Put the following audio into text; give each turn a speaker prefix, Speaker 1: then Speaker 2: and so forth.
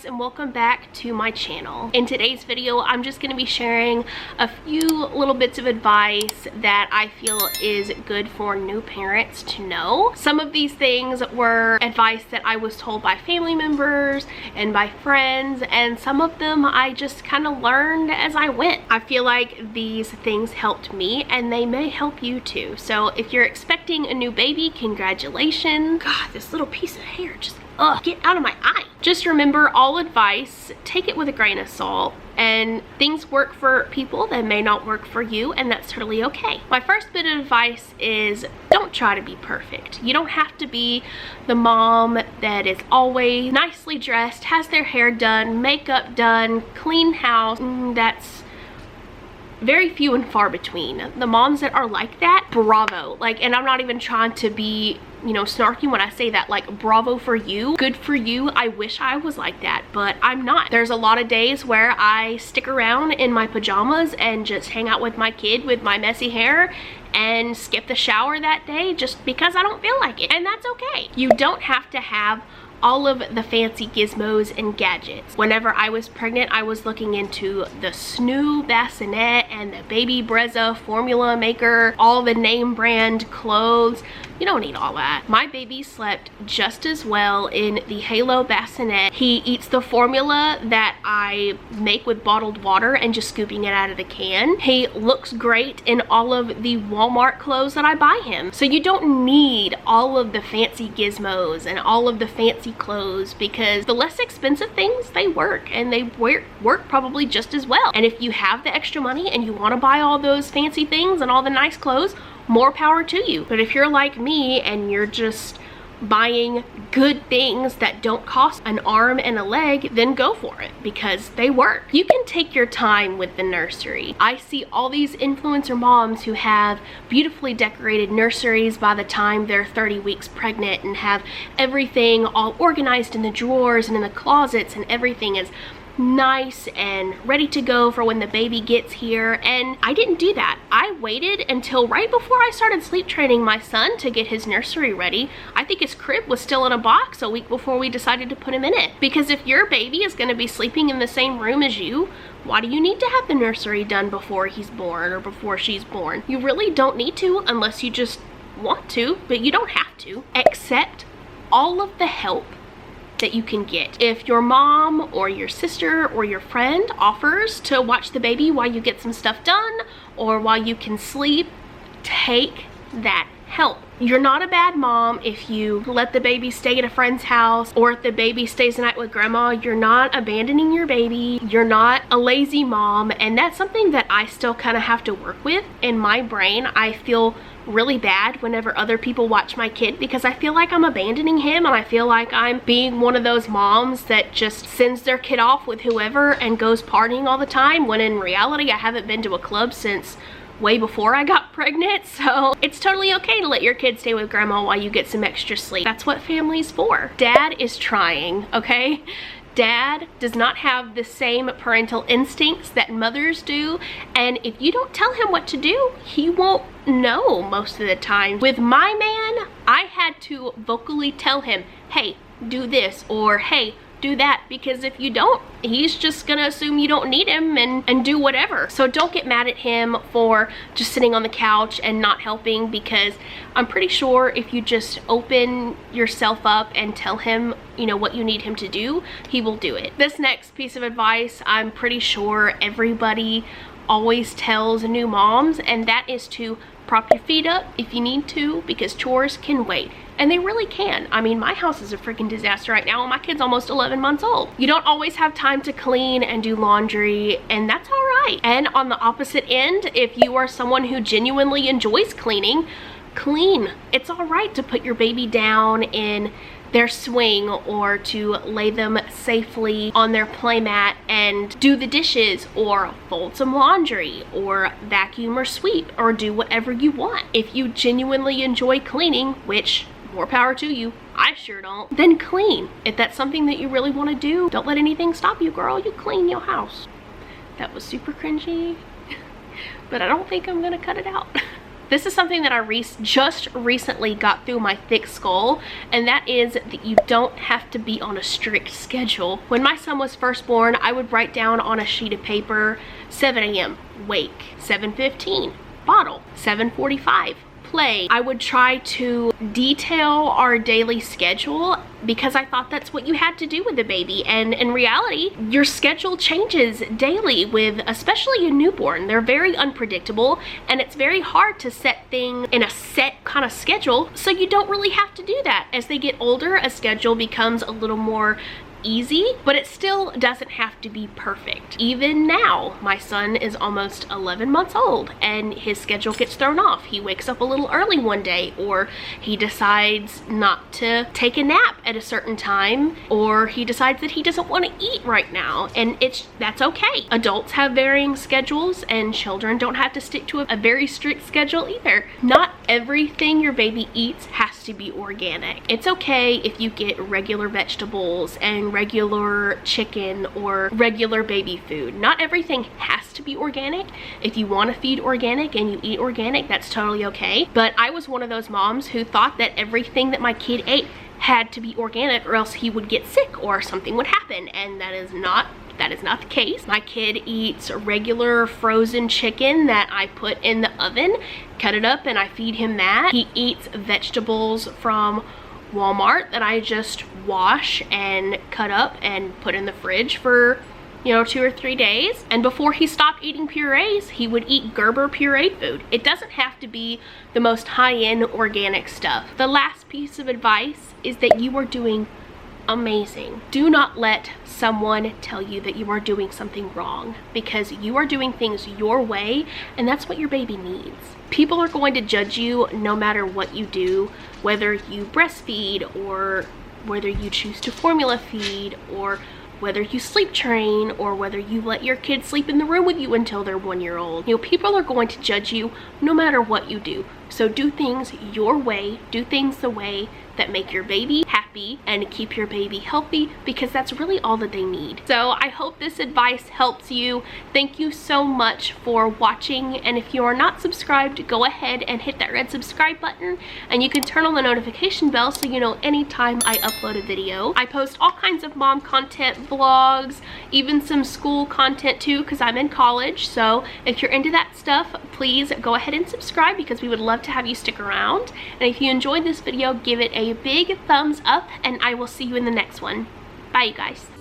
Speaker 1: and welcome back to my channel. In today's video, I'm just going to be sharing a few little bits of advice that I feel is good for new parents to know. Some of these things were advice that I was told by family members and by friends, and some of them I just kind of learned as I went. I feel like these things helped me and they may help you too. So if you're expecting a new baby, congratulations. God, this little piece of hair just get out of my eye. Just remember, all advice, take it with a grain of salt, and things work for people that may not work for you, and that's totally okay. My first bit of advice is don't try to be perfect. You don't have to be the mom that is always nicely dressed, has their hair done, makeup done, clean house. That's very few and far between. The moms that are like that, bravo. Like, and I'm not even trying to be, you know, snarky when I say that. Like, bravo for you, good for you. I wish I was like that, but I'm not. There's a lot of days where I stick around in my pajamas and just hang out with my kid with my messy hair and skip the shower that day just because I don't feel like it, and that's okay. You don't have to have all of the fancy gizmos and gadgets. Whenever I was pregnant, I was looking into the Snoo bassinet and the Baby Brezza formula maker, all the name brand clothes. You don't need all that. My baby slept just as well in the Halo bassinet. He eats the formula that I make with bottled water and just scooping it out of the can. He looks great in all of the Walmart clothes that I buy him. So you don't need all of the fancy gizmos and all of the fancy clothes, because the less expensive things, they work, and they work probably just as well. And if you have the extra money and you want to buy all those fancy things and all the nice clothes, more power to you. But if you're like me and you're just buying good things that don't cost an arm and a leg, then go for it, because they work. You can take your time with the nursery. I see all these influencer moms who have beautifully decorated nurseries by the time they're 30 weeks pregnant and have everything all organized in the drawers and in the closets, and everything is nice and ready to go for when the baby gets here. And I didn't do that. I waited until right before I started sleep training my son to get his nursery ready. I think his crib was still in a box a week before we decided to put him in it. Because if your baby is going to be sleeping in the same room as you, why do you need to have the nursery done before he's born or before she's born? You really don't need to unless you just want to, but you don't have to. Accept all of the help that you can get. If your mom or your sister or your friend offers to watch the baby while you get some stuff done or while you can sleep, take that help. You're not a bad mom if you let the baby stay at a friend's house, or if the baby stays the night with grandma. You're not abandoning your baby. You're not a lazy mom, and that's something that I still kind of have to work with in my brain. I feel really bad whenever other people watch my kid, because I feel like I'm abandoning him, and I feel like I'm being one of those moms that just sends their kid off with whoever and goes partying all the time, when in reality I haven't been to a club since way before I got pregnant. So it's totally okay to let your kid stay with grandma while you get some extra sleep. That's what family's for. Dad is trying, okay? Dad does not have the same parental instincts that mothers do, and if you don't tell him what to do, he won't know most of the time. With my man, I had to vocally tell him, hey, do this, or hey, do that, because if you don't, he's just gonna assume you don't need him and do whatever. So don't get mad at him for just sitting on the couch and not helping, because I'm pretty sure if you just open yourself up and tell him, you know, what you need him to do, he will do it. This next piece of advice, I'm pretty sure everybody always tells new moms, and that is to prop your feet up if you need to, because chores can wait. And they really can. I mean, my house is a freaking disaster right now, and my kid's almost 11 months old. You don't always have time to clean and do laundry, and that's all right. And on the opposite end, if you are someone who genuinely enjoys cleaning, clean. It's all right to put your baby down in their swing, or to lay them safely on their playmat and do the dishes, or fold some laundry, or vacuum or sweep, or do whatever you want. If you genuinely enjoy cleaning, which more power to you, I sure don't, then clean. If that's something that you really want to do, don't let anything stop you, girl. You clean your house. That was super cringy, but I don't think I'm gonna cut it out. This is something that I just recently got through my thick skull, and that is that you don't have to be on a strict schedule. When my son was first born, I would write down on a sheet of paper, 7 a.m. wake, 7:15 bottle, 7:45 play. I would try to detail our daily schedule because I thought that's what you had to do with a baby, and in reality your schedule changes daily with especially a newborn. They're very unpredictable, and it's very hard to set things in a set kind of schedule, so you don't really have to do that. As they get older, a schedule becomes a little more easy, but it still doesn't have to be perfect. Even now, my son is almost 11 months old and his schedule gets thrown off. He wakes up a little early one day, or he decides not to take a nap at a certain time, or he decides that he doesn't want to eat right now, and that's okay. Adults have varying schedules, and children don't have to stick to a very strict schedule either. Not everything your baby eats has to be organic. It's okay if you get regular vegetables and regular chicken or regular baby food. Not everything has to be organic. If you want to feed organic and you eat organic, that's totally okay. But I was one of those moms who thought that everything that my kid ate had to be organic, or else he would get sick or something would happen, and that is not the case. My kid eats regular frozen chicken that I put in the oven, cut it up, and I feed him that. He eats vegetables from Walmart that I just wash and cut up and put in the fridge for 2 or 3 days. And before he stopped eating purees, he would eat Gerber pureed food. It doesn't have to be the most high-end organic stuff. The last piece of advice is that you are doing amazing. Do not let someone tell you that you are doing something wrong, because you are doing things your way, and that's what your baby needs. People are going to judge you no matter what you do, whether you breastfeed, or whether you choose to formula feed, or whether you sleep train, or whether you let your kids sleep in the room with you until they're 1 year old. People are going to judge you no matter what you do. So do things your way, do things the way that make your baby happy and keep your baby healthy, because that's really all that they need. So I hope this advice helps you. Thank you so much for watching, and if you are not subscribed, go ahead and hit that red subscribe button, and you can turn on the notification bell so you know anytime I upload a video. I post all kinds of mom content, vlogs, even some school content too, because I'm in college. So if you're into that stuff, please go ahead and subscribe, because we would love to have you stick around. And if you enjoyed this video, give it a big thumbs up, and I will see you in the next one. Bye, you guys.